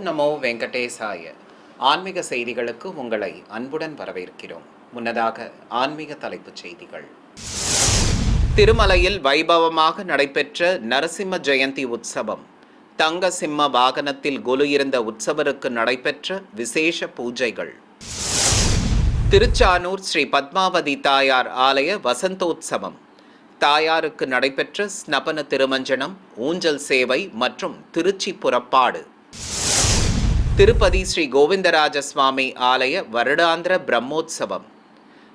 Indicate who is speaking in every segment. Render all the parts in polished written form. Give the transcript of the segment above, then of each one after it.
Speaker 1: ஓம் நமோ வெங்கடேசாய. ஆன்மீக செய்திகளுக்கு உங்களை அன்புடன் வரவேற்கிறோம். முன்னதாக ஆன்மீக தலைப்புச் செய்திகள். திருமலையில் வைபவமாக நடைபெற்ற நரசிம்ம ஜெயந்தி உற்சவம். தங்க சிம்ம வாகனத்தில் கொலு இருந்த உற்சவருக்கு நடைபெற்ற விசேஷ பூஜைகள். திருச்சானூர் ஸ்ரீ பத்மாவதி தாயார் ஆலய வசந்தோத்சவம். தாயாருக்கு நடைபெற்ற ஸ்நபன திருமஞ்சனம், ஊஞ்சல் சேவை மற்றும் திருச்சி புறப்பாடு. திருப்பதி ஸ்ரீ கோவிந்தராஜ சுவாமி ஆலய வருடாந்திர பிரம்மோற்சவம்.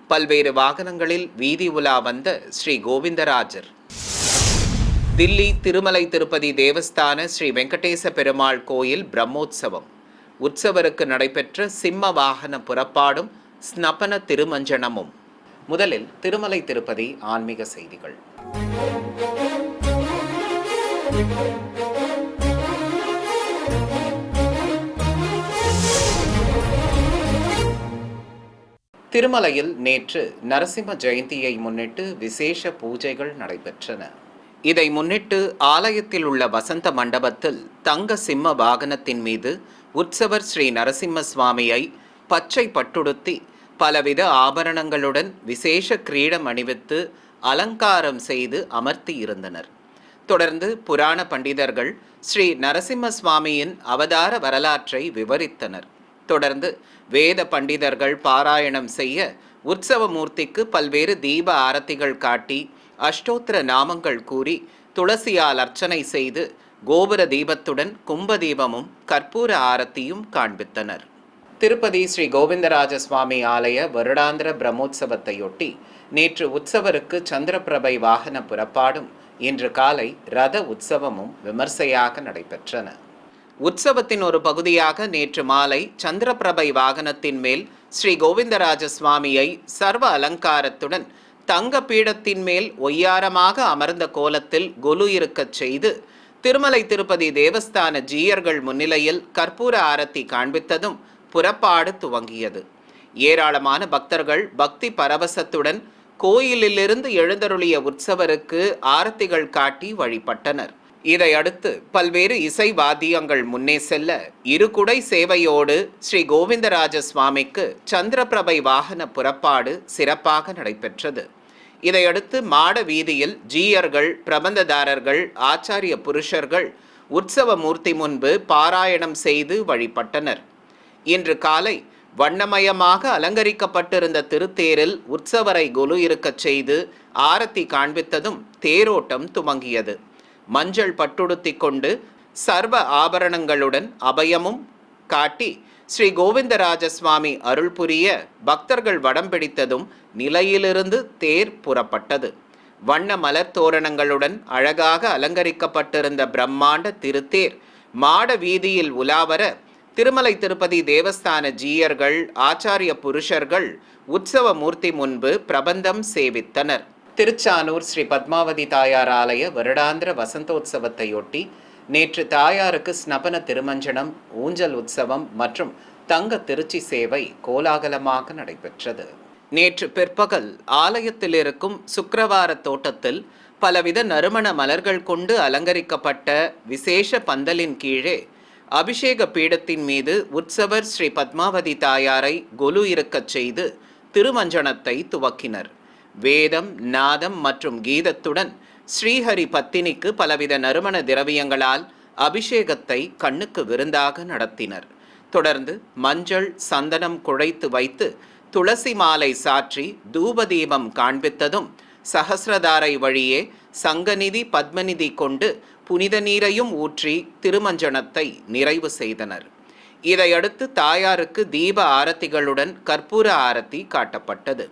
Speaker 1: பல்வேறு வாகனங்களில் வீதி உலா வந்த ஸ்ரீ கோவிந்தராஜர். தில்லி திருமலை திருப்பதி தேவஸ்தான ஸ்ரீ வெங்கடேச பெருமாள் கோயில் பிரம்மோற்சவம். உற்சவருக்கு நடைபெற்ற சிம்ம வாகன புறப்பாடும் ஸ்நபன திருமஞ்சனமும். முதலில் திருமலை திருப்பதி ஆன்மீக செய்திகள். திருமலையில் நேற்று நரசிம்ம ஜெயந்தியை முன்னிட்டு விசேஷ பூஜைகள் நடைபெற்றன. இதை முன்னிட்டு ஆலயத்தில் உள்ள வசந்த மண்டபத்தில் தங்க சிம்ம வாகனத்தின் மீது உற்சவர் ஸ்ரீ நரசிம்ம சுவாமியை பச்சை பட்டுடுத்தி பலவித ஆபரணங்களுடன் விசேஷ கிரீடம் அணிவித்து அலங்காரம் செய்து அமர்த்தி இருந்தனர். தொடர்ந்து புராண பண்டிதர்கள் ஸ்ரீ நரசிம்ம சுவாமியின் அவதார வரலாற்றை விவரித்தனர். தொடர்ந்து வேத பண்டிதர்கள் பாராயணம் செய்ய உற்சவ மூர்த்திக்கு பல்வேறு தீப ஆரத்திகள் காட்டி அஷ்டோத்திர நாமங்கள் கூறி துளசியால் அர்ச்சனை செய்து கோபுர தீபத்துடன் கும்ப தீபமும் கற்பூர ஆரத்தியும் காண்பித்தனர். திருப்பதி ஸ்ரீ கோவிந்தராஜ சுவாமி ஆலய வருடாந்திர பிரம்மோற்சவத்தையொட்டி நேற்று உற்சவருக்கு சந்திரபிரபை வாகன புறப்பாடும் இன்று காலை ரத உற்சவமும் விமர்சையாக நடைபெற்றன. உற்சவத்தின் ஒரு பகுதியாக நேற்று மாலை சந்திரபிரபை வாகனத்தின் மேல் ஸ்ரீ கோவிந்தராஜ சுவாமியை சர்வ அலங்காரத்துடன் தங்க பீடத்தின் மேல் ஒய்யாரமாக அமர்ந்த கோலத்தில் கொலு இருக்கச் செய்து திருமலை திருப்பதி தேவஸ்தான ஜீயர்கள் முன்னிலையில் கற்பூர ஆரத்தி காண்பித்ததும் புறப்பாடு துவங்கியது. ஏராளமான பக்தர்கள் பக்தி பரவசத்துடன் கோயிலிலிருந்து எழுந்தருளிய உற்சவருக்கு ஆரத்திகள் காட்டி வழிபட்டனர். இதையடுத்து பல்வேறு இசை வாத்தியங்கள் முன்னே செல்ல இருகுடை சேவையோடு ஸ்ரீ கோவிந்தராஜ சுவாமிக்கு சந்திரபிரபை வாகன புறப்பாடு சிறப்பாக நடைபெற்றது. இதையடுத்து மாட வீதியில் ஜீயர்கள், பிரபந்ததாரர்கள், ஆச்சாரிய புருஷர்கள் உற்சவ மூர்த்தி முன்பு பாராயணம் செய்து வழிபட்டனர். இன்று காலை வண்ணமயமாக அலங்கரிக்கப்பட்டிருந்த திருத்தேரில் உற்சவரை கொலு இருக்கச் செய்து ஆரத்தி காண்பித்ததும் தேரோட்டம் துவங்கியது. மஞ்சள் பட்டுடுத்தி கொண்டு சர்வ ஆபரணங்களுடன் அபயமும் காட்டி ஸ்ரீ கோவிந்தராஜ சுவாமி அருள் புரிய பக்தர்கள் வடம் பிடித்ததும் நிலையிலிருந்து தேர் புறப்பட்டது. வண்ண மலர் தோரணங்களுடன் அழகாக அலங்கரிக்கப்பட்டிருந்த பிரம்மாண்ட திருத்தேர் மாட வீதியில் உலாவர திருமலை திருப்பதி தேவஸ்தான ஜீயர்கள், ஆச்சாரிய புருஷர்கள் உற்சவ மூர்த்தி முன்பு பிரபந்தம் சேவித்தனர். திருச்சானூர் ஸ்ரீ பத்மாவதி தாயார் ஆலய வருடாந்திர வசந்தோத்சவத்தையொட்டி நேற்று தாயாருக்கு ஸ்நபன திருமஞ்சனம், ஊஞ்சல் உற்சவம் மற்றும் தங்க திருச்சி சேவை கோலாகலமாக நடைபெற்றது. நேற்று பிற்பகல் ஆலயத்தில் இருக்கும் சுக்கிரவார தோட்டத்தில் பலவித நறுமண மலர்கள் கொண்டு அலங்கரிக்கப்பட்ட விசேஷ பந்தலின் கீழே அபிஷேக பீடத்தின் மீது உற்சவர் ஸ்ரீ பத்மாவதி தாயாரை கொலு இருக்கச் செய்து திருமஞ்சனத்தை துவக்கினர். வேதம், நாதம் மற்றும் கீதத்துடன் ஸ்ரீஹரி பத்தினிக்கு பலவித நறுமண திரவியங்களால் அபிஷேகத்தை கண்ணுக்கு விருந்தாக நடத்தினர். தொடர்ந்து மஞ்சள், சந்தனம் குழைத்து வைத்து துளசி மாலை சாற்றி தூபதீபம் காண்பித்ததும் சஹஸ்ரதாரை வழியே சங்கநிதி, பத்மநிதி கொண்டு புனித நீரையும் ஊற்றி திருமஞ்சனத்தை நிறைவு செய்தனர். இதையடுத்து தாயாருக்கு தீப ஆரத்திகளுடன் கற்பூர ஆரத்தி காட்டப்பட்டது.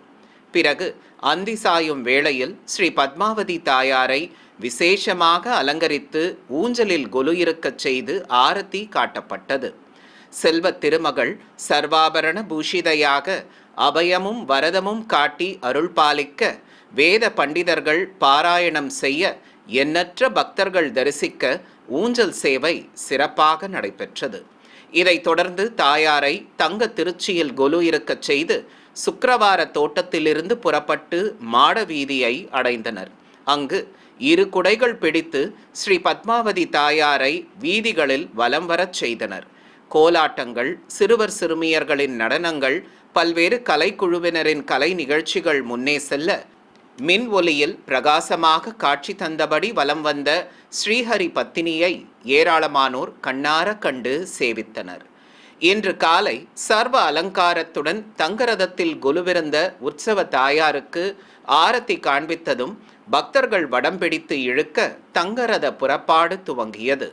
Speaker 1: பிறகு அந்தி சாயும் வேளையில் ஸ்ரீ பத்மாவதி தாயாரை விசேஷமாக அலங்கரித்து ஊஞ்சலில் கொலு இருக்கச் செய்து ஆரத்தி காட்டப்பட்டது. செல்வ திருமகள் சர்வாபரண பூஷிதையாக அபயமும் வரதமும் காட்டி அருள் பாலிக்க வேத பண்டிதர்கள் பாராயணம் செய்ய எண்ணற்ற பக்தர்கள் தரிசிக்க ஊஞ்சல் சேவை சிறப்பாக நடைபெற்றது. இதைத் தொடர்ந்து தாயாரை தங்க திருச்சியில் கொலு இருக்கச் செய்து சுக்கிரவார தோட்டத்திலிருந்து புறப்பட்டு மாட வீதியை அடைந்தனர். அங்கு இரு குடைகள் பிடித்து ஸ்ரீ பத்மாவதி தாயாரை வீதிகளில் வலம் வரச் செய்தனர். கோலாட்டங்கள், சிறுவர் சிறுமியர்களின் நடனங்கள், பல்வேறு கலைக்குழுவினரின் கலை நிகழ்ச்சிகள் முன்னே செல்ல மின் ஒலியில் பிரகாசமாக காட்சி தந்தபடி வலம் வந்த ஸ்ரீஹரி பத்தினியை ஏராளமானோர் கண்ணார கண்டு சேவித்தனர். இன்று காலை சர்வ அலங்காரத்துடன் தங்கரதத்தில் கொலுவிருந்த உற்சவ தாயாருக்கு ஆரத்தி காண்பித்ததும் பக்தர்கள் வடம் பிடித்து இழுக்க தங்கரத புறப்பாடு துவங்கியது.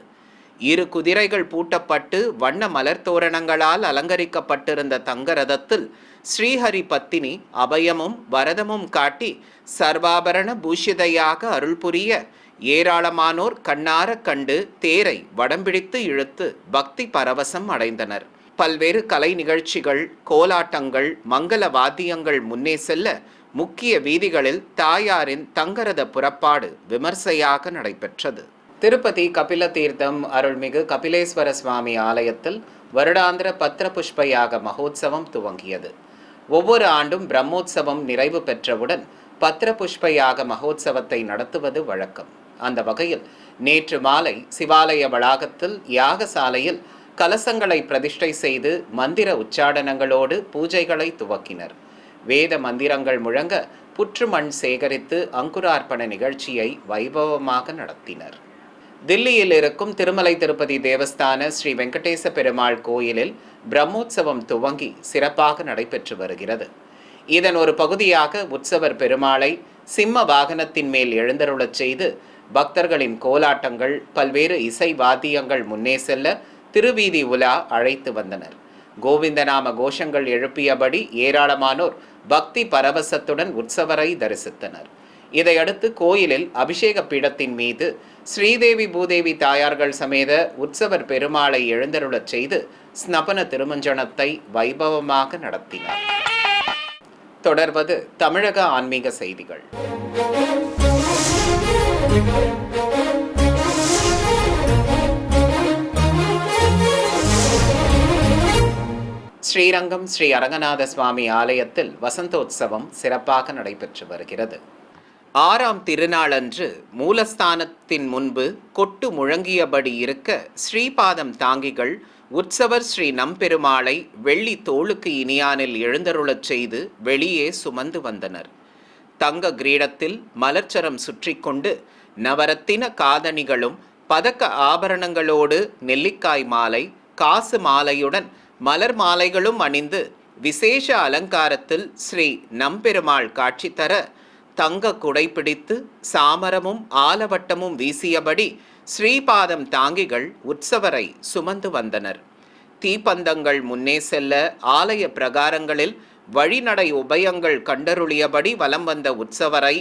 Speaker 1: 2 குதிரைகள் பூட்டப்பட்டு வண்ண மலர் தோரணங்களால் அலங்கரிக்கப்பட்டிருந்த தங்கரதத்தில் ஸ்ரீஹரி பத்தினி அபயமும் வரதமும் காட்டி சர்வாபரண பூஷிதையாக அருள் புரிய ஏராளமானோர் கண்ணார கண்டு தேரை வடம்பிடித்து இழுத்து பக்தி பரவசம் அடைந்தனர். பல்வேறு கலை நிகழ்ச்சிகள், கோலாட்டங்கள், மங்கள வாத்தியங்கள் முன்னே செல்ல முக்கிய வீதிகளில் தாயாரின் தங்கரத புறப்பாடு விமர்சையாக நடைபெற்றது. திருப்பதி கபில தீர்த்தம் அருள்மிகு கபிலேஸ்வர சுவாமி ஆலயத்தில் வருடாந்திர பத்திர புஷ்ப யாக மகோத்சவம் துவங்கியது. ஒவ்வொரு ஆண்டும் பிரம்மோற்சவம் நிறைவு பெற்றவுடன் பத்திர புஷ்ப யாக மகோத்சவத்தை நடத்துவது வழக்கம். அந்த வகையில் நேற்று மாலை சிவாலய வளாகத்தில் யாகசாலையில் கலசங்களை பிரதிஷ்டை செய்து மந்திர உச்சாடனங்களோடு பூஜைகளை துவக்கினர். வேத மந்திரங்கள் முழங்க புற்று மண் சேகரித்து அங்குரார்ப்பண நிகழ்ச்சியை வைபவமாக நடத்தினர். தில்லியில் இருக்கும் திருமலை திருப்பதி தேவஸ்தான ஸ்ரீ வெங்கடேச பெருமாள் கோயிலில் பிரம்மோற்சவம் துவங்கி சிறப்பாக நடைபெற்று வருகிறது. இதன் ஒரு பகுதியாக உற்சவர் பெருமாளை சிம்ம வாகனத்தின் மேல் எழுந்தருளச் செய்து பக்தர்களின் கோலாட்டங்கள், பல்வேறு இசை வாத்தியங்கள் முன்னே செல்ல திருவீதி உலா அழைத்து வந்தனர். கோவிந்தநாம கோஷங்கள் எழுப்பியபடி ஏராளமானோர் பக்தி பரவசத்துடன் உற்சவரை தரிசித்தனர். இதையடுத்து கோயிலில் அபிஷேக பீடத்தின் மீது ஸ்ரீதேவி பூதேவி தாயார்கள் சமேத உற்சவர் பெருமாளை எழுந்தருளச் செய்து ஸ்நபன திருமஞ்சனத்தை வைபவமாக நடத்தினார். தொடர்வது தமிழக ஆன்மீக செய்திகள். ஸ்ரீரங்கம் ஸ்ரீ அரங்கநாத சுவாமி ஆலயத்தில் வசந்தோத்சவம் சிறப்பாக நடைபெற்று வருகிறது. 6ஆம் திருநாளன்று மூலஸ்தானத்தின் முன்பு கொட்டு முழங்கியபடி இருக்க ஸ்ரீபாதம் தாங்கிகள் உற்சவர் ஸ்ரீ நம்பெருமாளை வெள்ளி தோளுக்கு இனியானில் எழுந்தருளச் செய்து வெளியே சுமந்து வந்தனர். தங்க கிரீடத்தில் மலர்ச்சரம் சுற்றி கொண்டு நவரத்தின காதணிகளும் பதக்க ஆபரணங்களோடு நெல்லிக்காய் மாலை, காசு மாலையுடன் மலர் மாலைகளும் அணிந்து விசேஷ அலங்காரத்தில் ஸ்ரீ நம்பெருமாள் காட்சி தர தங்க குடை பிடித்து சாமரமும் ஆலவட்டமும் வீசியபடி ஸ்ரீபாதம் தாங்கிகள் உற்சவரை சுமந்து வந்தனர். தீப்பந்தங்கள் முன்னே செல்ல ஆலய பிரகாரங்களில் வழிநடை உபயங்கள் கண்டருளியபடி வலம் வந்த உற்சவரை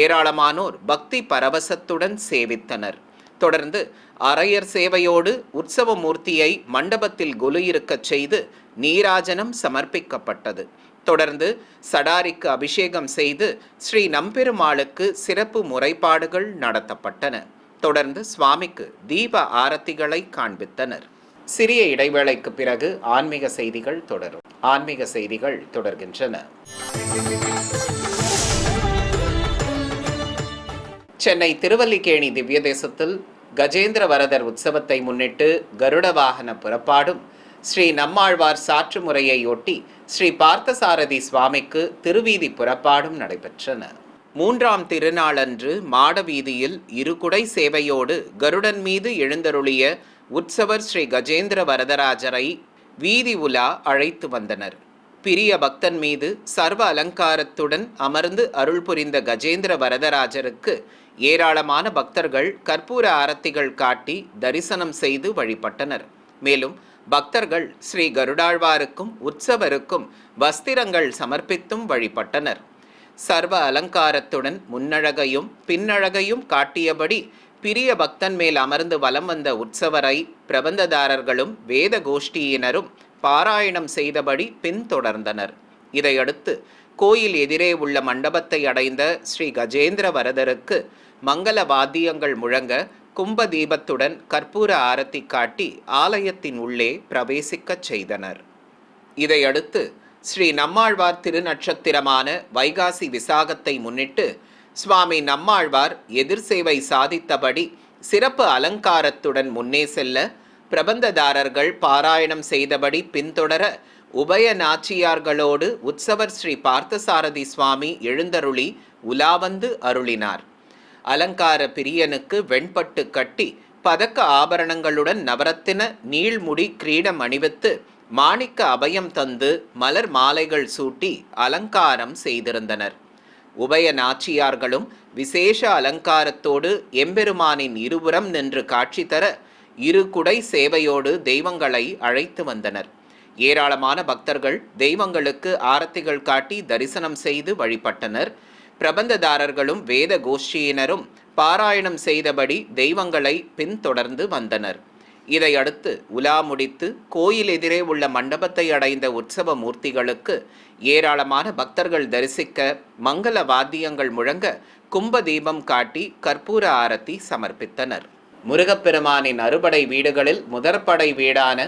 Speaker 1: ஏராளமானோர் பக்தி பரவசத்துடன் சேவித்தனர். தொடர்ந்து அரையர் சேவையோடு உற்சவ மூர்த்தியை மண்டபத்தில் கொலு இருக்கச் செய்து நீராஜனம் சமர்ப்பிக்கப்பட்டது. தொடர்ந்து சடாரிக்கு அபிஷேகம் செய்து ஸ்ரீ நம்பெருமாளுக்கு சிறப்பு முறைப்பாடுகள் நடத்தப்பட்டன. தொடர்ந்து சுவாமிக்கு தீப ஆரத்திகளை காண்பித்தனர். சிறிய இடைவேளைக்கு பிறகு ஆன்மீக செய்திகள் தொடரும். ஆன்மீக செய்திகள் தொடர்கின்றன. சென்னை திருவல்லிக்கேணி திவ்ய தேசத்தில் கஜேந்திர வரதர் உற்சவத்தை முன்னிட்டு கருட வாகன புறப்பாடும் ஸ்ரீ நம்மாழ்வார் சாற்று முறையையொட்டி ஸ்ரீ பார்த்தசாரதி சுவாமிக்கு திருவீதி புறப்பாடும் நடைபெற்றன. 3ஆம் திருநாளன்று மாட வீதியில் இருகுடை சேவையோடு கருடன் மீது எழுந்தருளிய உற்சவர் ஸ்ரீ கஜேந்திர வரதராஜரை வீதி உலா அழைத்து வந்தனர். பிரிய பக்தன் மீது சர்வ அலங்காரத்துடன் அமர்ந்து அருள் புரிந்த கஜேந்திர வரதராஜருக்கு ஏராளமான பக்தர்கள் கற்பூர ஆரத்திகள் காட்டி தரிசனம் செய்து வழிபட்டனர். மேலும் பக்தர்கள் ஸ்ரீ கருடாழ்வாருக்கும் உற்சவருக்கும் வஸ்திரங்கள் சமர்ப்பித்தும் வழிபட்டனர். சர்வ அலங்காரத்துடன் முன்னழகையும் பின்னழகையும் காட்டியபடி பிரிய பக்தன் மேல் அமர்ந்து வலம் வந்த உற்சவரை பிரபந்ததாரர்களும் வேத கோஷ்டியினரும் பாராயணம் செய்தபடி பின்தொடர்ந்தனர். இதையடுத்து கோயில் எதிரே உள்ள மண்டபத்தை அடைந்த ஸ்ரீ கஜேந்திர வரதருக்கு மங்கள வாத்தியங்கள் முழங்க கும்ப தீபத்துடன் கற்பூர ஆரத்தி காட்டி ஆலயத்தின் உள்ளே பிரவேசிக்கச் செய்தனர். இதையடுத்து ஸ்ரீ நம்மாழ்வார் திருநட்சத்திரமான வைகாசி விசாகத்தை முன்னிட்டு சுவாமி நம்மாழ்வார் எதிர் சேவை சாதித்தபடி சிறப்பு அலங்காரத்துடன் முன்னே செல்ல பிரபந்ததாரர்கள் பாராயணம் செய்தபடி பின்தொடர உபய நாச்சியார்களோடு உற்சவர் ஸ்ரீ பார்த்தசாரதி சுவாமி எழுந்தருளி உலாவந்து அருளினார். அலங்கார பிரியனுக்கு வெண்பட்டு கட்டி பதக்க ஆபரணங்களுடன் நவரத்தின நீள்முடி கிரீடம் அணிவித்து மாணிக்க அபயம் தந்து மலர் மாலைகள் சூட்டி அலங்காரம் செய்திருந்தனர். உபய நாச்சியார்களும் விசேஷ அலங்காரத்தோடு எம்பெருமானின் இருபுறம் நின்று காட்சி தர இரு குடை சேவையோடு தெய்வங்களை அழைத்து வந்தனர். ஏராளமான பக்தர்கள் தெய்வங்களுக்கு ஆரத்திகள் காட்டி தரிசனம் செய்து வழிபட்டனர். பிரபந்ததாரர்களும் வேத கோஷ்டியினரும் பாராயணம் செய்தபடி தெய்வங்களை பின்தொடர்ந்து வந்தனர். இதையடுத்து உலா முடித்து கோயில் எதிரே உள்ள மண்டபத்தை அடைந்த உற்சவ மூர்த்திகளுக்கு ஏராளமான பக்தர்கள் தரிசிக்க மங்கள வாத்தியங்கள் முழங்க கும்ப தீபம் காட்டி கற்பூர ஆரத்தி சமர்ப்பித்தனர். முருகப்பெருமானின் அறுபடை வீடுகளில் முதற்படை வீடான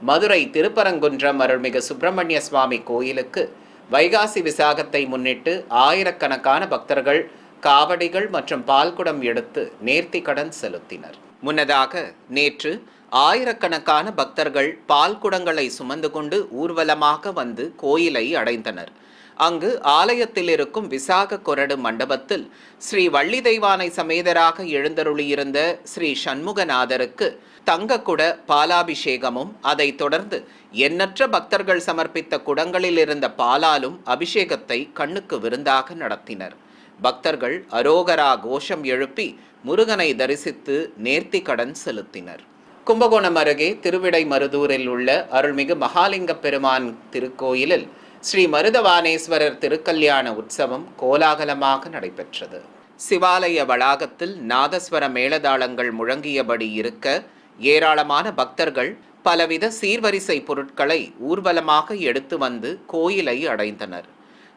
Speaker 1: மதுரை திருப்பரங்குன்றம் அருள்மிகு சுப்பிரமணிய சுவாமி கோயிலுக்கு வைகாசி விசாகத்தை முன்னிட்டு ஆயிரக்கணக்கான பக்தர்கள் காவடிகள் மற்றும் பால்குடம் எடுத்து நேர்த்தி கடன் செலுத்தினர். முன்னதாக நேற்று ஆயிரக்கணக்கான பக்தர்கள் பால்குடங்களை சுமந்து கொண்டு ஊர்வலமாக வந்து கோயிலை அடைந்தனர். அங்கு ஆலயத்தில் இருக்கும் விசாக கொரடு மண்டபத்தில் ஸ்ரீ வள்ளி தெய்வானை சமேதராக எழுந்தருளியிருந்த ஸ்ரீ சண்முகநாதருக்கு தங்கக்குட பாலாபிஷேகமும் அதைத் தொடர்ந்து எண்ணற்ற பக்தர்கள் சமர்ப்பித்த குடங்களில் இருந்த பாலாலும் அபிஷேகத்தை கண்ணுக்கு விருந்தாக நடத்தினர். பக்தர்கள் அரோகரா கோஷம் எழுப்பி முருகனை தரிசித்து நேர்த்தி கடன் செலுத்தினர். கும்பகோணம் அருகே திருவிடைமருதூரில் உள்ள அருள்மிகு மகாலிங்க பெருமான் திருக்கோயிலில் ஸ்ரீ மருதவானேஸ்வரர் திருக்கல்யாண உற்சவம் கோலாகலமாக நடைபெற்றது. சிவாலய வளாகத்தில் நாதஸ்வர மேளதாளங்கள் முழங்கியபடி இருக்க ஏராளமான பக்தர்கள் பலவித சீர்வரிசை பொருட்களை ஊர்வலமாக எடுத்து வந்து கோயிலை அடைந்தனர்.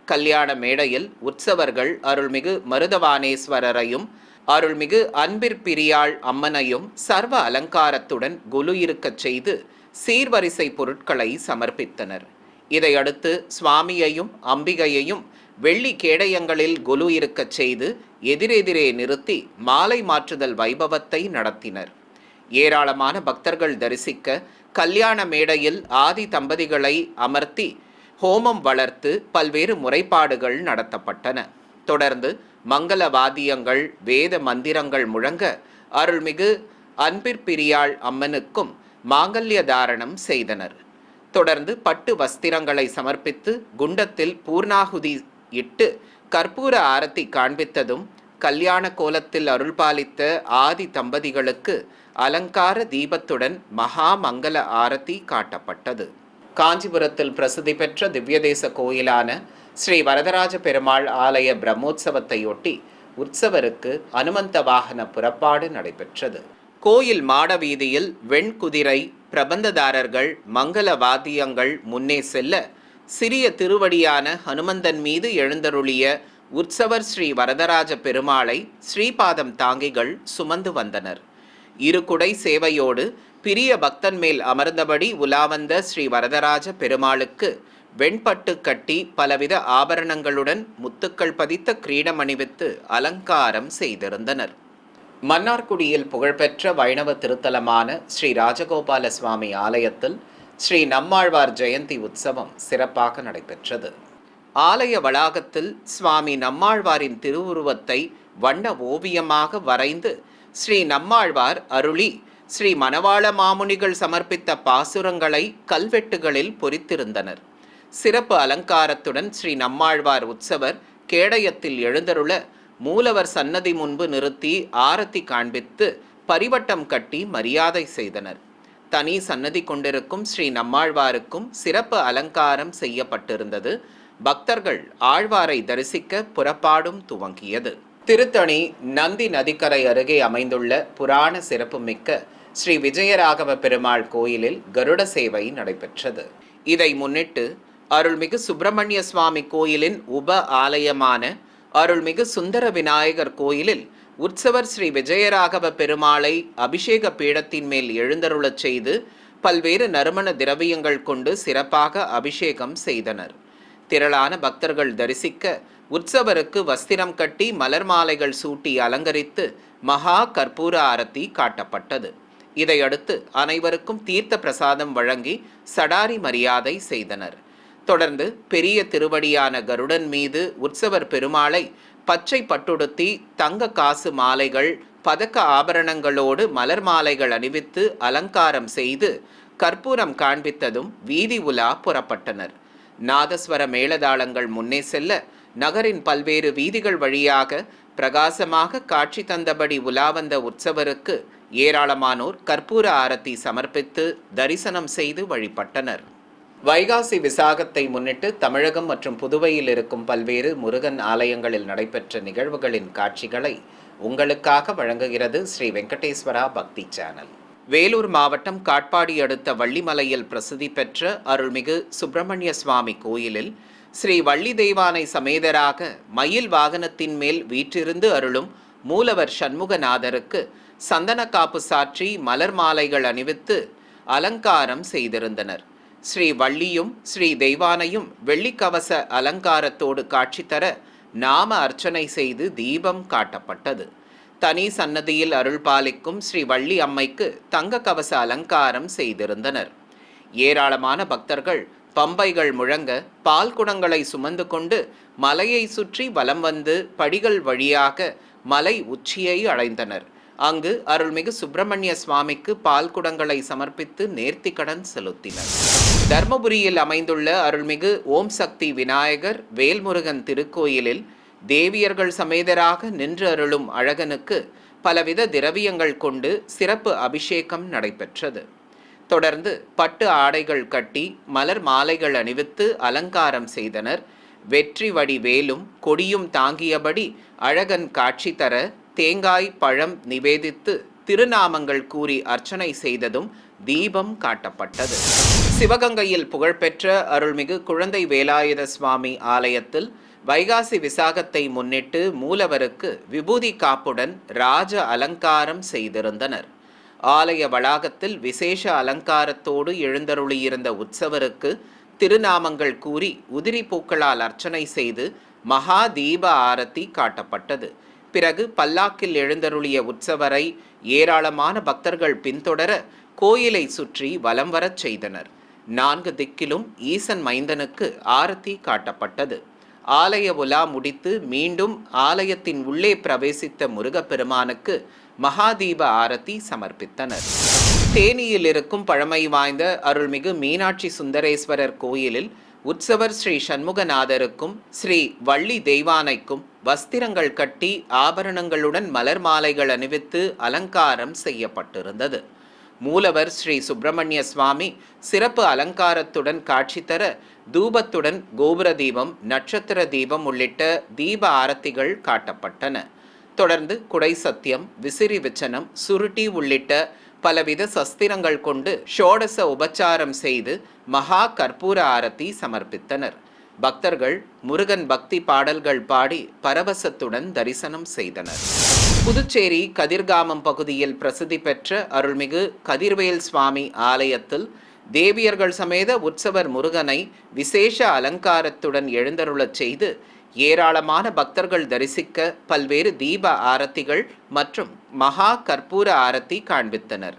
Speaker 1: கல்யாண மேடையில் உற்சவர்கள் அருள்மிகு மருதவானேஸ்வரரையும் அருள்மிகு அன்பிற்பிரியாள் அம்மனையும் சர்வ அலங்காரத்துடன் குலு இருக்கச் செய்து சீர்வரிசை பொருட்களை சமர்ப்பித்தனர். இதையடுத்து சுவாமியையும் அம்பிகையையும் வெள்ளி கேடயங்களில் குலு இருக்கச் செய்து எதிரெதிரே நிறுத்தி மாலை மாற்றுதல் வைபவத்தை நடத்தினர். ஏராளமான பக்தர்கள் தரிசிக்க கல்யாண மேடையில் ஆதி தம்பதிகளை அமர்த்தி ஹோமம் வளர்த்து பல்வேறு முறைப்பாடுகள் நடத்தப்பட்டன. தொடர்ந்து மங்கள வாத்தியங்கள் வேத மந்திரங்கள் முழங்க அருள்மிகு அன்பிற்பிரியாள் அம்மனுக்கும் மாங்கல்ய தாரணம் செய்தனர். தொடர்ந்து பட்டு வஸ்திரங்களை சமர்ப்பித்து குண்டத்தில் பூர்ணாகுதி இட்டு கற்பூர ஆரத்தி காண்பித்ததும் கல்யாண கோலத்தில் அருள்பாலித்த ஆதி தம்பதிகளுக்கு அலங்கார தீபத்துடன் மகா மங்கள ஆரத்தி காட்டப்பட்டது. காஞ்சிபுரத்தில் பிரசித்தி பெற்ற திவ்யதேச கோயிலான ஸ்ரீ வரதராஜ பெருமாள் ஆலய பிரம்மோற்சவத்தையொட்டி உற்சவருக்கு அனுமந்த வாகன புறப்பாடு நடைபெற்றது. கோயில் மாட வீதியில் வெண்குதிரை பிரபந்ததாரர்கள் மங்கள வாத்தியங்கள் முன்னே செல்ல சிறிய திருவடியான ஹனுமந்தன் மீது எழுந்தருளிய உற்சவர் ஸ்ரீ வரதராஜ பெருமாளை ஸ்ரீபாதம் தாங்கிகள் சுமந்து வந்தனர். இரு குடை சேவையோடு பிரிய பக்தன் மேல் அமர்ந்தபடி உலாவந்த ஸ்ரீ வரதராஜ பெருமாளுக்கு வெண்பட்டு கட்டி பலவித ஆபரணங்களுடன் முத்துக்கள் பதித்த கிரீடம் அணிவித்து அலங்காரம் செய்திருந்தனர். மன்னார்குடியில் புகழ்பெற்ற வைணவ திருத்தலமான ஸ்ரீ ராஜகோபால சுவாமி ஆலயத்தில் ஸ்ரீ நம்மாழ்வார் ஜெயந்தி உற்சவம் சிறப்பாக நடைபெற்றது. ஆலய வளாகத்தில் சுவாமி நம்மாழ்வாரின் திருவுருவத்தை வண்ண ஓவியமாக வரைந்து ஸ்ரீ நம்மாழ்வார் அருளி ஸ்ரீ மணவாள மாமுனிகள் சமர்ப்பித்த பாசுரங்களை கல்வெட்டுகளில் பொறித்திருந்தனர். சிறப்பு அலங்காரத்துடன் ஸ்ரீ நம்மாழ்வார் உற்சவர் கேடயத்தில் எழுந்தருள மூலவர் சன்னதி முன்பு நிறுத்தி ஆரத்தி காண்பித்து பரிவட்டம் கட்டி மரியாதை செய்தனர். தனி சன்னதி கொண்டிருக்கும் ஸ்ரீ நம்மாழ்வாருக்கும் சிறப்பு அலங்காரம் செய்யப்பட்டிருந்தது. பக்தர்கள் ஆழ்வாரை தரிசிக்க புறப்பாடும் துவங்கியது. திருத்தணி நந்தி நதிக்கரை அருகே அமைந்துள்ள புராண சிறப்புமிக்க ஸ்ரீ விஜயராகவ பெருமாள் கோயிலில் கருட சேவை நடைபெற்றது. இதை முன்னிட்டு அருள்மிகு சுப்பிரமணிய சுவாமி கோயிலின் உப ஆலயமான அருள்மிகு சுந்தர விநாயகர் கோயிலில் உற்சவர் ஸ்ரீ விஜயராகவ பெருமாளை அபிஷேக பீடத்தின் மேல் எழுந்தருளச் செய்து பல்வேறு நறுமண திரவியங்கள் கொண்டு சிறப்பாக அபிஷேகம் செய்தனர். திரளான பக்தர்கள் தரிசிக்க உற்சவருக்கு வஸ்திரம் கட்டி மலர் மாலைகள் சூட்டி அலங்கரித்து மகா கற்பூர ஆரத்தி காட்டப்பட்டது. இதையடுத்து அனைவருக்கும் தீர்த்த பிரசாதம் வழங்கி சடாரி மரியாதை செய்தனர். தொடர்ந்து பெரிய திருவடியான கருடன் மீது உற்சவர் பெருமாளை பச்சை பட்டுடுத்தி தங்க காசு மாலைகள் பதக்க ஆபரணங்களோடு மலர் மாலைகள் அணிவித்து அலங்காரம் செய்து கற்பூரம் காண்பித்ததும் வீதி உலா புறப்பட்டனர். நாதஸ்வர மேளதாளங்கள் முன்னே செல்ல நகரின் பல்வேறு வீதிகள் வழியாக பிரகாசமாக காட்சி தந்தபடி உலா வந்த உற்சவருக்கு ஏராளமானோர் கற்பூர ஆரத்தி சமர்ப்பித்து தரிசனம் செய்து வழிபட்டனர். வைகாசி விசாகத்தை முன்னிட்டு தமிழகம் மற்றும் புதுவையில் இருக்கும் பல்வேறு முருகன் ஆலயங்களில் நடைபெற்ற நிகழ்வுகளின் காட்சிகளை உங்களுக்காக வழங்குகிறது ஸ்ரீ வெங்கடேஸ்வரா பக்தி சேனல். வேலூர் மாவட்டம் காட்பாடி அடுத்த வள்ளிமலையில் பிரசித்தி பெற்ற அருள்மிகு சுப்பிரமணிய சுவாமி கோயிலில் ஸ்ரீ வள்ளி தெய்வானை சமேதராக மயில் வாகனத்தின் மேல் வீற்றிருந்து அருளும் மூலவர் சண்முகநாதருக்கு சந்தன காப்பு சாற்றி மலர் மாலைகள் அணிவித்து அலங்காரம் செய்திருந்தனர். ஸ்ரீ வள்ளியும் ஸ்ரீ தெய்வானையும் வெள்ளிக்கவச அலங்காரத்தோடு காட்சி தர நாம அர்ச்சனை செய்து தீபம் காட்டப்பட்டது. தனி சன்னதியில் அருள் பாலிக்கும் ஸ்ரீ வள்ளி அம்மைக்கு தங்க கவச அலங்காரம் செய்திருந்தனர். ஏராளமான பக்தர்கள் பம்பைகள் முழங்க பால் குடங்களை சுமந்து கொண்டு மலையை சுற்றி வலம் வந்து படிகள் வழியாக மலை உச்சியை அடைந்தனர். அங்கு அருள்மிகு சுப்பிரமணிய சுவாமிக்கு பால் குடங்களை சமர்ப்பித்து நேர்த்திக்கடன் செலுத்தினர். தர்மபுரியில் அமைந்துள்ள அருள்மிகு ஓம் சக்தி விநாயகர் வேல்முருகன் திருக்கோயிலில் தேவியர்கள் சமேதராக நின்று அருளும் அழகனுக்கு பலவித திரவியங்கள் கொண்டு சிறப்பு அபிஷேகம் நடைபெற்றது. தொடர்ந்து பட்டு ஆடைகள் கட்டி மலர் மாலைகள் அணிவித்து அலங்காரம் செய்தனர். வெற்றி வடி வேலும் கொடியும் தாங்கியபடி அழகன் காட்சி தர தேங்காய் பழம் நிவேதித்து திருநாமங்கள் கூறி அர்ச்சனை செய்ததும் தீபம் காட்டப்பட்டது. சிவகங்கையில் புகழ்பெற்ற அருள்மிகு குழந்தை வேலாயுத சுவாமி ஆலயத்தில் வைகாசி விசாகத்தை முன்னிட்டு மூலவருக்கு விபூதி காப்புடன் ராஜ அலங்காரம் செய்திருந்தனர். ஆலய வளாகத்தில் விசேஷ அலங்காரத்தோடு எழுந்தருளியிருந்த உற்சவருக்கு திருநாமங்கள் கூறி உதிரி பூக்களால் அர்ச்சனை செய்து மகா தீப ஆரத்தி காட்டப்பட்டது. பிறகு பல்லாக்கில் எழுந்தருளிய உற்சவரை ஏராளமான பக்தர்கள் பின்தொடர கோயிலை சுற்றி வலம் வரச் செய்தனர். 4 திக்கிலும் ஈசன் மைந்தனுக்கு ஆரத்தி காட்டப்பட்டது. ஆலய உலா முடித்து மீண்டும் ஆலயத்தின் உள்ளே பிரவேசித்த முருகப்பெருமானுக்கு மகாதீப ஆரத்தி சமர்ப்பித்தனர். தேனியில் இருக்கும் பழமை வாய்ந்த அருள்மிகு மீனாட்சி சுந்தரேஸ்வரர் கோயிலில் உற்சவர் ஸ்ரீ சண்முகநாதருக்கும் ஸ்ரீ வள்ளி தெய்வானைக்கும் வஸ்திரங்கள் கட்டி ஆபரணங்களுடன் மலர் மாலைகள் அணிவித்து அலங்காரம் செய்யப்பட்டிருந்தது. மூலவர் ஸ்ரீ சுப்பிரமணிய சுவாமி சிறப்பு அலங்காரத்துடன் காட்சி தர தூபத்துடன் கோபுர தீபம், நட்சத்திர தீபம் உள்ளிட்ட தீப ஆரத்திகள் காட்டப்பட்டன. தொடர்ந்து குடை சத்தியம், விசிறி விச்சனம், சுருட்டி உள்ளிட்ட பலவித சஸ்திரங்கள் கொண்டு ஷோடச உபச்சாரம் செய்து மகா கற்பூர ஆரத்தி சமர்ப்பித்தனர். பக்தர்கள் முருகன் பக்தி பாடல்கள் பாடி பரவசத்துடன் தரிசனம் செய்தனர். புதுச்சேரி கதிர்காமம் பகுதியில் பிரசித்தி பெற்ற அருள்மிகு கதிர்வேல் சுவாமி ஆலயத்தில் தேவியர்கள் சமேத உற்சவர் முருகனை விசேஷ அலங்காரத்துடன் எழுந்தருளச் செய்து ஏராளமான பக்தர்கள் தரிசிக்க பல்வேறு தீப ஆரத்திகள் மற்றும் மகா கற்பூர ஆரத்தி காண்பித்தனர்.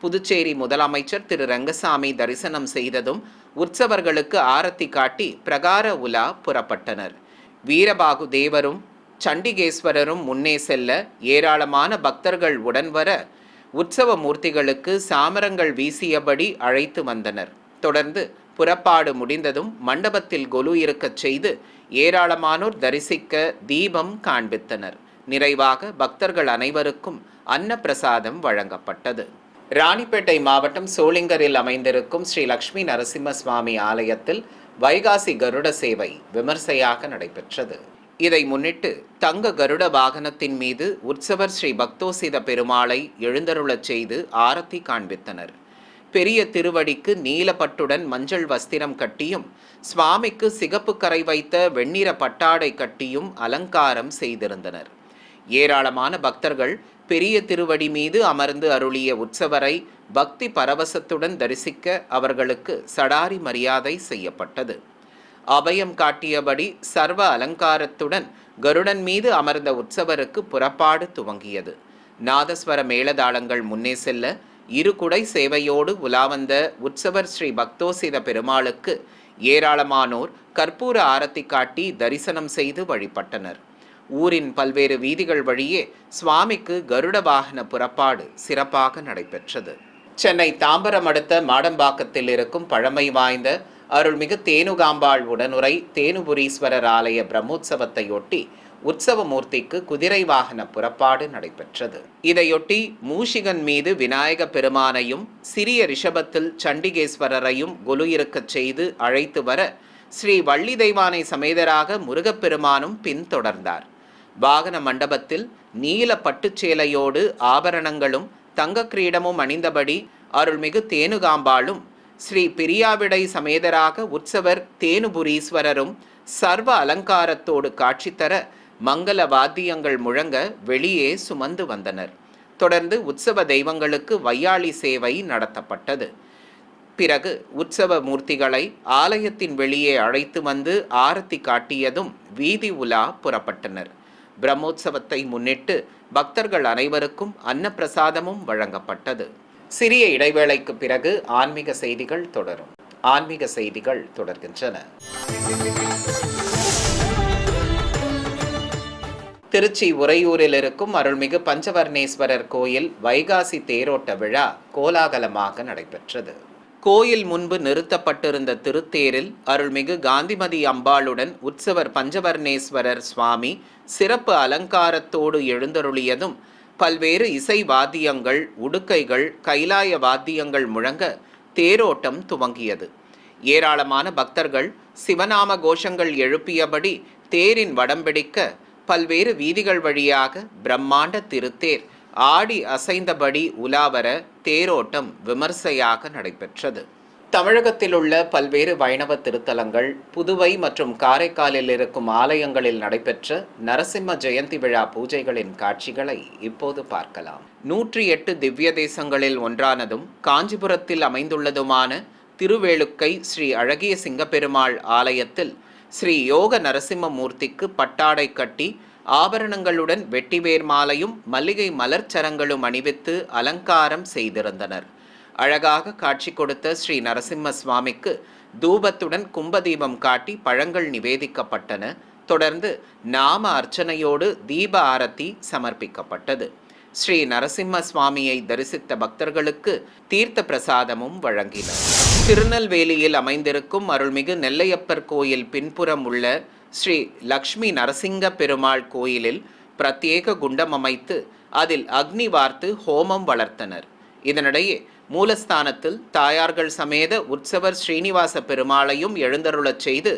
Speaker 1: புதுச்சேரி முதலமைச்சர் திரு ரங்கசாமி தரிசனம் செய்ததும் உற்சவர்களுக்கு ஆரத்தி காட்டி பிரகார உலா புறப்பட்டனர். வீரபாகு தேவரும் சண்டிகேஸ்வரரும் முன்னே செல்ல ஏராளமான பக்தர்கள் உடன் வர உற்சவ மூர்த்திகளுக்கு சாமரங்கள் வீசியபடி அழைத்து வந்தனர். தொடர்ந்து புறப்பாடு முடிந்ததும் மண்டபத்தில் கொலு இருக்கச் செய்து ஏராளமானோர் தரிசிக்க தீபம் காண்பித்தனர். நிறைவாக பக்தர்கள் அனைவருக்கும் அன்னப்பிரசாதம் வழங்கப்பட்டது. ராணிப்பேட்டை மாவட்டம் சோளிங்கரில் அமைந்திருக்கும் ஸ்ரீ லக்ஷ்மி நரசிம்ம சுவாமி ஆலயத்தில் வைகாசி கருட சேவை விமர்சையாக நடைபெற்றது. இதை முன்னிட்டு தங்க கருட வாகனத்தின் மீது உற்சவர் ஸ்ரீ பக்தோசித பெருமாளை எழுந்தருளச் செய்து ஆரத்தி காண்பித்தனர். பெரிய திருவடிக்கு நீலப்பட்டுடன் மஞ்சள் வஸ்திரம் கட்டியும் சுவாமிக்கு சிகப்பு கரை வைத்த வெண்ணிற பட்டாடை கட்டியும் அலங்காரம் செய்திருந்தனர். ஏராளமான பக்தர்கள் பெரிய திருவடி மீது அமர்ந்து அருளிய உற்சவரை பக்தி பரவசத்துடன் தரிசிக்க அவர்களுக்கு சடாரி மரியாதை செய்யப்பட்டது. அபயம் காட்டியபடி சர்வ அலங்காரத்துடன் கருடன் மீது அமர்ந்த உற்சவருக்கு புறப்பாடு துவங்கியது. நாதஸ்வர மேளதாளங்கள் முன்னே செல்ல இருகுடை சேவையோடு உலாவந்த உற்சவர் ஸ்ரீ பக்தோசித பெருமாளுக்கு ஏராளமானோர் கற்பூர ஆரத்தி காட்டி தரிசனம் செய்து வழிபட்டனர். ஊரின் பல்வேறு வீதிகள் வழியே சுவாமிக்கு கருட வாகன புறப்பாடு சிறப்பாக நடைபெற்றது. சென்னை தாம்பரம் அடுத்த மாடம்பாக்கத்தில் இருக்கும் பழமை வாய்ந்த அருள்மிகு தேனுகாம்பாள் உடனுரை தேனுபுரீஸ்வரர் ஆலய பிரம்மோற்சவத்தையொட்டி உற்சவமூர்த்திக்கு குதிரை வாகன புறப்பாடு நடைபெற்றது. இதையொட்டி மூஷிகன் மீது விநாயக பெருமானையும் சிறிய ரிஷபத்தில் சண்டிகேஸ்வரரையும் கொலு இருக்கச் செய்து அழைத்து வர ஸ்ரீ வள்ளி தெய்வானை சமேதராக முருகப்பெருமானும் பின்தொடர்ந்தார். வாகன மண்டபத்தில் நீல பட்டுச்சேலையோடு ஆபரணங்களும் தங்க கிரீடமும் அணிந்தபடி அருள்மிகு தேனுகாம்பாளும் ஸ்ரீ பிரியாவிடை சமேதராக உற்சவர் தேனுபுரீஸ்வரரும் சர்வ அலங்காரத்தோடு காட்சி தர மங்கள வாத்தியங்கள் முழங்க வெளியே சுமந்து வந்தனர். தொடர்ந்து உற்சவ தெய்வங்களுக்கு வையாளி சேவை நடத்தப்பட்டது. பிறகு உற்சவ மூர்த்திகளை ஆலயத்தின் வெளியே அழைத்து வந்து ஆரத்தி காட்டியதும் வீதி உலா புறப்பட்டனர். பிரம்மோற்சவத்தை முன்னிட்டு பக்தர்கள் அனைவருக்கும் அன்னப்பிரசாதமும் வழங்கப்பட்டது. சிறிய இடைவேளைக்கு பிறகு ஆன்மீக செய்திகள் தொடரும். ஆன்மீக செய்திகள் தொடர்கின்றன. திருச்சி உறையூரில் இருக்கும் அருள்மிகு பஞ்சவர்ணேஸ்வரர் கோயில் வைகாசி தேரோட்ட விழா கோலாகலமாக நடைபெற்றது. கோயில் முன்பு நிறுத்தப்பட்டிருந்த திருத்தேரில் அருள்மிகு காந்திமதி அம்பாளுடன் உற்சவர் பஞ்சவர்ணேஸ்வரர் சுவாமி சிறப்பு அலங்காரத்தோடு எழுந்தருளியதும் பல்வேறு இசை வாத்தியங்கள், உடுக்கைகள், கைலாய வாத்தியங்கள் முழங்க தேரோட்டம் துவங்கியது. ஏராளமான பக்தர்கள் சிவநாம கோஷங்கள் எழுப்பியபடி தேரின் வடம்பிடிக்க பல்வேறு வீதிகள் வழியாக பிரம்மாண்ட திருத்தேர் ஆடி அசைந்தபடி உலாவர தேரோட்டம் விமர்சையாக நடைபெற்றது. தமிழகத்தில் உள்ள பல்வேறு வைணவ திருத்தலங்கள், புதுவை மற்றும் காரைக்காலில் இருக்கும் ஆலயங்களில் நடைபெற்ற நரசிம்ம ஜெயந்தி விழா பூஜைகளின் காட்சிகளை இப்போது பார்க்கலாம். 108 திவ்ய தேசங்களில் ஒன்றானதும் காஞ்சிபுரத்தில் அமைந்துள்ளதுமான திருவேளுக்கை ஸ்ரீ அழகிய சிங்கப்பெருமாள் ஆலயத்தில் ஸ்ரீ யோக நரசிம்ம மூர்த்திக்கு பட்டாடை கட்டி ஆபரணங்களுடன் வெட்டிவேர் மாலையும் மல்லிகை மலர்ச்சரங்களும் அணிவித்து அலங்காரம் செய்திருந்தனர். அழகாக காட்சி கொடுத்த ஸ்ரீ நரசிம்ம சுவாமிக்கு தூபத்துடன் கும்பதீபம் காட்டி பழங்கள் நிவேதிக்கப்பட்டன. தொடர்ந்து நாம அர்ச்சனையோடு தீப ஆரத்தி சமர்ப்பிக்கப்பட்டது. ஸ்ரீ நரசிம்ம சுவாமியை தரிசித்த பக்தர்களுக்கு தீர்த்த பிரசாதமும் வழங்கினர். திருநெல்வேலியில் அமைந்திருக்கும் அருள்மிகு நெல்லையப்பர் கோயில் பின்புறம் உள்ள ஸ்ரீ லக்ஷ்மி நரசிங்க பெருமாள் கோயிலில் பிரத்யேக குண்டம் அமைத்து அதில் அக்னி வார்த்து ஹோமம் வளர்த்தனர். இதனிடையே மூலஸ்தானத்தில் தாயார்கள் சமேத உற்சவர் ஸ்ரீனிவாச பெருமாளையும் எழுந்தருளச் செய்து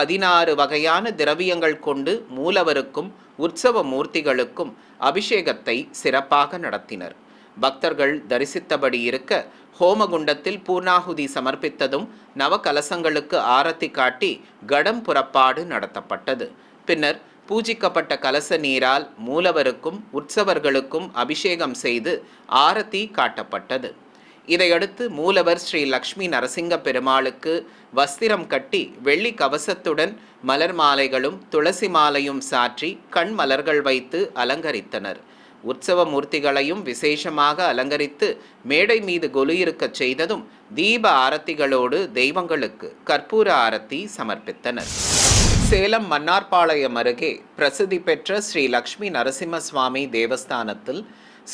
Speaker 1: 16 வகையான திரவியங்கள் கொண்டு மூலவருக்கும் உற்சவ மூர்த்திகளுக்கும் அபிஷேகத்தை சிறப்பாக நடத்தினர். பக்தர்கள் தரிசித்தபடி இருக்க ஹோமகுண்டத்தில் பூர்ணாகுதி சமர்ப்பித்ததும் நவகலசங்களுக்கு ஆரத்தி காட்டி கடம் புறப்பாடு நடத்தப்பட்டது. பின்னர் பூஜிக்கப்பட்ட கலச நீரால் மூலவருக்கும் உற்சவர்களுக்கும் அபிஷேகம் செய்து ஆரத்தி காட்டப்பட்டது. இதையடுத்து மூலவர் ஸ்ரீ லக்ஷ்மி நரசிங்க பெருமாளுக்கு வஸ்திரம் கட்டி வெள்ளி கவசத்துடன் மலர் மாலைகளும் துளசி மாலையும் சாற்றி கண் மலர்கள் வைத்து அலங்கரித்தனர். உற்சவ மூர்த்திகளையும் விசேஷமாக அலங்கரித்து மேடை மீது கொலு இருக்கச் செய்ததும் தீப ஆரத்திகளோடு தெய்வங்களுக்கு கற்பூர ஆரத்தி சமர்ப்பித்தனர். சேலம் மன்னார்பாளையம் அருகே பிரசித்தி பெற்ற ஸ்ரீ லக்ஷ்மி நரசிம்ம சுவாமி தேவஸ்தானத்தில்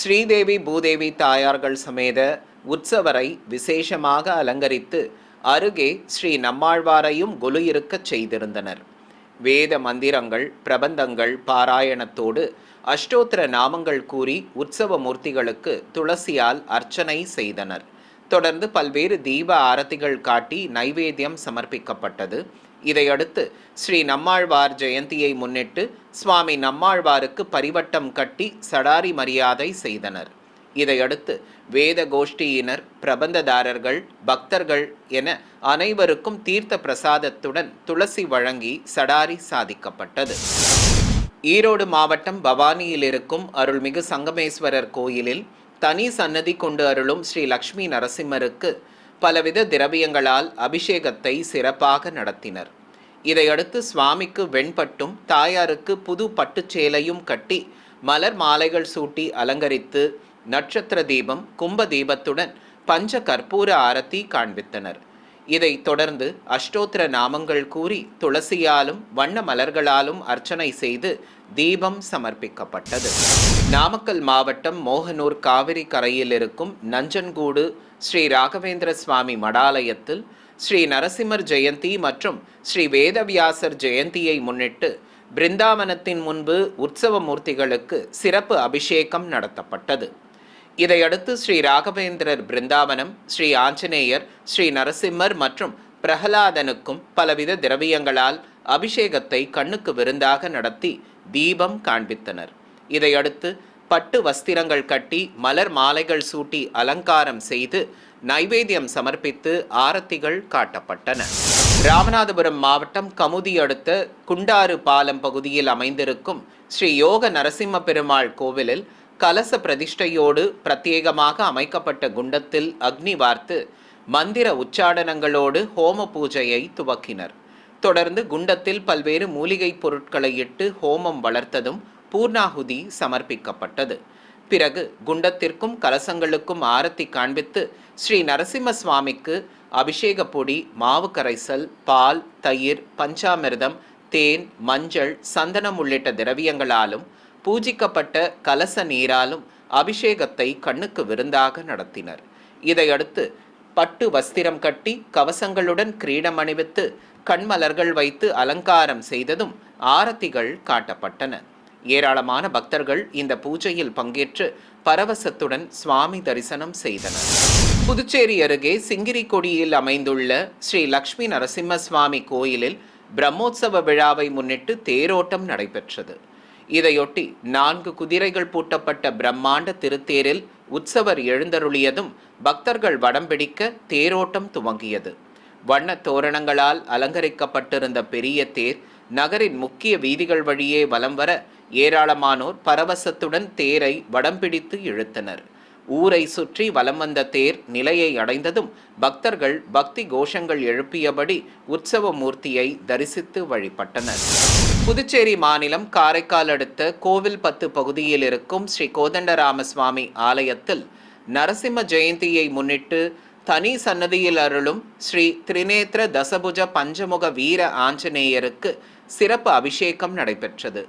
Speaker 1: ஸ்ரீதேவி பூதேவி தாயார்கள் சமேத உற்சவரை விசேஷமாக அலங்கரித்து அருகே ஸ்ரீ நம்மாழ்வாரையும் கொலு இருக்கச் செய்திருந்தனர். வேத மந்திரங்கள், பிரபந்தங்கள் பாராயணத்தோடு அஷ்டோத்திர நாமங்கள் கூறி உற்சவ மூர்த்திகளுக்கு துளசியால் அர்ச்சனை செய்தனர். தொடர்ந்து பல்வேறு தீப ஆரத்திகள் காட்டி நைவேத்தியம் சமர்ப்பிக்கப்பட்டது. இதையடுத்து ஸ்ரீ நம்மாழ்வார் ஜெயந்தியை முன்னிட்டு சுவாமி நம்மாழ்வாருக்கு பரிவட்டம் கட்டி சடாரி மரியாதை செய்தனர். இதையடுத்து வேத கோஷ்டியினர், பிரபந்ததாரர்கள், பக்தர்கள் என அனைவருக்கும் தீர்த்த பிரசாதத்துடன் துளசி வழங்கி சடாரி சாதிக்கப்பட்டது. ஈரோடு மாவட்டம் பவானியில் இருக்கும் அருள்மிகு சங்கமேஸ்வரர் கோயிலில் தனி சன்னதி கொண்டு அருளும் ஸ்ரீ லக்ஷ்மி நரசிம்மருக்கு பலவித திரவியங்களால் அபிஷேகத்தை சிறப்பாக நடத்தினர். இதையடுத்து சுவாமிக்கு வெண்பட்டும் தாயாருக்கு புது பட்டுச்சேலையும் கட்டி மலர் மாலைகள் சூட்டி அலங்கரித்து நட்சத்திர தீபம், கும்ப தீபத்துடன் பஞ்ச கற்பூர ஆரத்தி காண்பித்தனர். இதைத் தொடர்ந்து அஷ்டோத்திர நாமங்கள் கூறி துளசியாலும் வண்ண மலர்களாலும் அர்ச்சனை செய்து தீபம் சமர்ப்பிக்கப்பட்டது. நாமக்கல் மாவட்டம் மோகனூர் காவிரி கரையில் இருக்கும் நஞ்சன்கூடு ஸ்ரீ ராகவேந்திர சுவாமி மடாலயத்தில் ஸ்ரீ நரசிம்மர் ஜெயந்தி மற்றும் ஸ்ரீ வேதவியாசர் ஜெயந்தியை முன்னிட்டு பிருந்தாவனத்தின் முன்பு உற்சவ மூர்த்திகளுக்கு சிறப்பு அபிஷேகம் நடத்தப்பட்டது. இதையடுத்து ஸ்ரீ ராகவேந்திரர் பிருந்தாவனம், ஸ்ரீ ஆஞ்சநேயர், ஸ்ரீ நரசிம்மர் மற்றும் பிரகலாதனுக்கும் பலவித திரவியங்களால் அபிஷேகத்தை கண்ணுக்கு விருந்தாக நடத்தி தீபம் காண்பித்தனர். இதையடுத்து பட்டு வஸ்திரங்கள் கட்டி மலர் மாலைகள் சூட்டி அலங்காரம் செய்து நைவேத்தியம் சமர்ப்பித்து ஆரத்திகள் காட்டப்பட்டன. ராமநாதபுரம் மாவட்டம் கமுதி அடுத்த குண்டாறு பாலம் பகுதியில் அமைந்திருக்கும் ஸ்ரீ யோக நரசிம்ம பெருமாள் கோவிலில் கலச பிரதிஷ்டையோடு பிரத்யேகமாக அமைக்கப்பட்ட குண்டத்தில் அக்னி வார்த்து மந்திர உச்சாடனங்களோடு ஹோம பூஜையை துவக்கினர். தொடர்ந்து குண்டத்தில் பல்வேறு மூலிகை பொருட்களை இட்டு ஹோமம் வளர்த்ததும் பூர்ணாகுதி சமர்ப்பிக்கப்பட்டது. பிறகு குண்டத்திற்கும் கலசங்களுக்கும் ஆரத்தி காண்பித்து ஸ்ரீ நரசிம்ம சுவாமிக்கு அபிஷேக பொடி, மாவு கரைசல், பால், தயிர், பஞ்சாமிர்தம், தேன், மஞ்சள், சந்தனம் உள்ளிட்ட திரவியங்களாலும் பூஜிக்கப்பட்ட கலச நீராலும் அபிஷேகத்தை கண்ணுக்கு விருந்தாக நடத்தினர். இதையடுத்து பட்டு வஸ்திரம் கட்டி கவசங்களுடன் கிரீடம் அணிவித்து கண்மலர்கள் வைத்து அலங்காரம் செய்ததும் ஆரத்திகள் காட்டப்பட்டன. ஏராளமான பக்தர்கள் இந்த பூஜையில் பங்கேற்று பரவசத்துடன் சுவாமி தரிசனம் செய்தனர். புதுச்சேரி அருகே சிங்கிரிக்கொடியில் அமைந்துள்ள ஸ்ரீ லக்ஷ்மி நரசிம்ம சுவாமி கோயிலில் பிரம்மோற்சவ விழாவை முன்னிட்டு தேரோட்டம் நடைபெற்றது. இதையொட்டி 4 குதிரைகள் பூட்டப்பட்ட பிரம்மாண்ட திருத்தேரில் உற்சவர் எழுந்தருளியதும் பக்தர்கள் வடம் பிடிக்க தேரோட்டம் துவங்கியது. வண்ண தோரணங்களால் அலங்கரிக்கப்பட்டிருந்த பெரிய தேர் நகரின் முக்கிய வீதிகள் வழியே வலம் வர ஏராளமானோர் பரவசத்துடன் தேரை வடம் பிடித்து இழுத்தனர். ஊரை சுற்றி வலம் வந்த தேர் நிலையை அடைந்ததும் பக்தர்கள் பக்தி கோஷங்கள் எழுப்பியபடி உற்சவ மூர்த்தியை தரிசித்து வழிபட்டனர். புதுச்சேரி மாநிலம் காரைக்கால் அடுத்த கோவில்பத்து பகுதியில் இருக்கும் ஸ்ரீ கோதண்டராம சுவாமி ஆலயத்தில் நரசிம்ம ஜெயந்தியை முன்னிட்டு தனி சன்னதியில் அருளும் ஸ்ரீ திரிநேத்திர தசபுஜ பஞ்சமுக வீர ஆஞ்சநேயருக்கு சிறப்பு அபிஷேகம் நடைபெற்றது.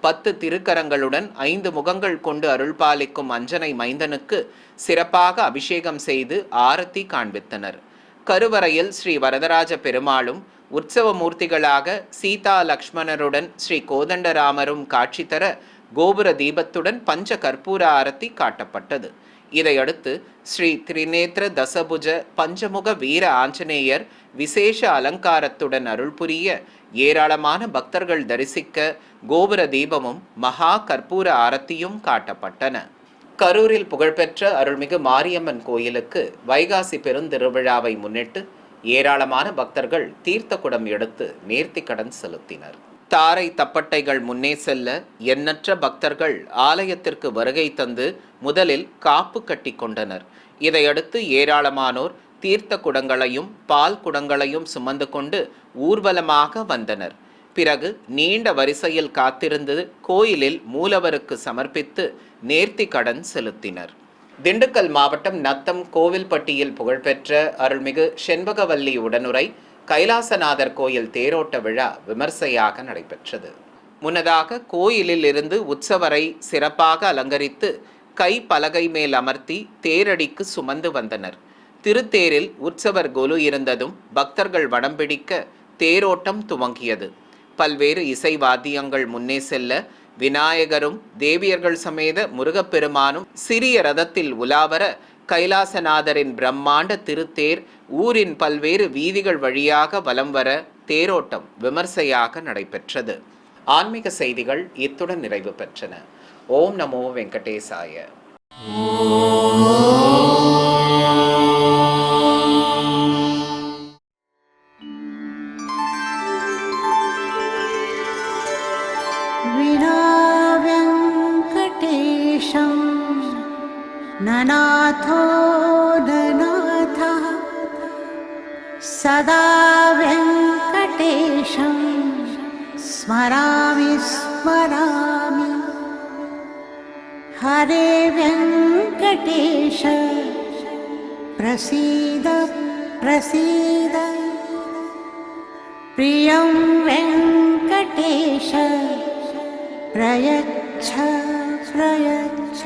Speaker 1: 10 திருக்கரங்களுடன் 5 முகங்கள் கொண்டு அருள்பாலிக்கும் அஞ்சனை மைந்தனுக்கு சிறப்பாக அபிஷேகம் செய்து ஆரத்தி காண்பித்தனர். கருவறையில் ஸ்ரீ வரதராஜ பெருமாளும் உற்சவ மூர்த்திகளாக சீதா லக்ஷ்மணருடன் ஸ்ரீ கோதண்டராமரும் காட்சி தர கோபுர தீபத்துடன் பஞ்ச கற்பூர ஆரத்தி காட்டப்பட்டது. இதையடுத்து ஸ்ரீ திரிநேத்திர தசபுஜ பஞ்சமுக வீர ஆஞ்சநேயர் விசேஷ அலங்காரத்துடன் அருள் புரிய ஏராளமான பக்தர்கள் தரிசிக்க கோபுர தீபமும் மகா கற்பூர ஆரத்தியும் காட்டப்பட்டன. கரூரில் புகழ்பெற்ற அருள்மிகு மாரியம்மன் கோயிலுக்கு வைகாசி பெருந்திருவிழாவை முன்னிட்டு ஏராளமான பக்தர்கள் தீர்த்த குடம் எடுத்து நேர்த்திக்கடன் செலுத்தினர். தாரை தப்பட்டைகள் முன்னே செல்ல எண்ணற்ற பக்தர்கள் ஆலயத்திற்கு வருகை தந்து முதலில் காப்பு கட்டி கொண்டனர். இதையடுத்து ஏராளமானோர் தீர்த்த குடங்களையும் பால் குடங்களையும் சுமந்து கொண்டு ஊர்வலமாக வந்தனர். பிறகு நீண்ட வரிசையில் காத்திருந்து கோயிலில் மூலவருக்கு சமர்ப்பித்து நேர்த்தி கடன் செலுத்தினர். திண்டுக்கல் மாவட்டம் நத்தம் கோவில்பட்டியில் புகழ்பெற்ற அருள்மிகு செண்பகவல்லி உடனுரை கைலாசநாதர் கோயில் தேரோட்ட விழா விமர்சையாக நடைபெற்றது. முன்னதாக கோயிலில் இருந்து உற்சவரை சிறப்பாக அலங்கரித்து கை பலகை மேல் அமர்த்தி தேரடிக்கு சுமந்து வந்தனர். திருத்தேரில் உற்சவர் கொலு இருந்ததும் பக்தர்கள் வடம் பிடிக்க தேரோட்டம் துவங்கியது. பல்வேறு இசை வாத்தியங்கள் முன்னே செல்ல விநாயகரும் தேவியர்கள் சமேத முருகப்பெருமானும் சிறிய ரதத்தில் உலாவர கைலாசநாதரின் பிரம்மாண்ட திருத்தேர் ஊரின் பல்வேறு வீதிகள் வழியாக வலம் வர தேரோட்டம் விமர்சையாக நடைபெற்றது. ஆன்மீக செய்திகள் இத்துடன் நிறைவு பெற்றன. ஓம் நமோ வெங்கடேசாய.
Speaker 2: ननाथो ननाथः सदा वेङ्कटेशं स्मरामि स्मरामि हरे वेङ्कटेश। वेङ्कटेश प्रसीद प्रसीद प्रियं वेङ्कटेश प्रयच्छ प्रयच्छ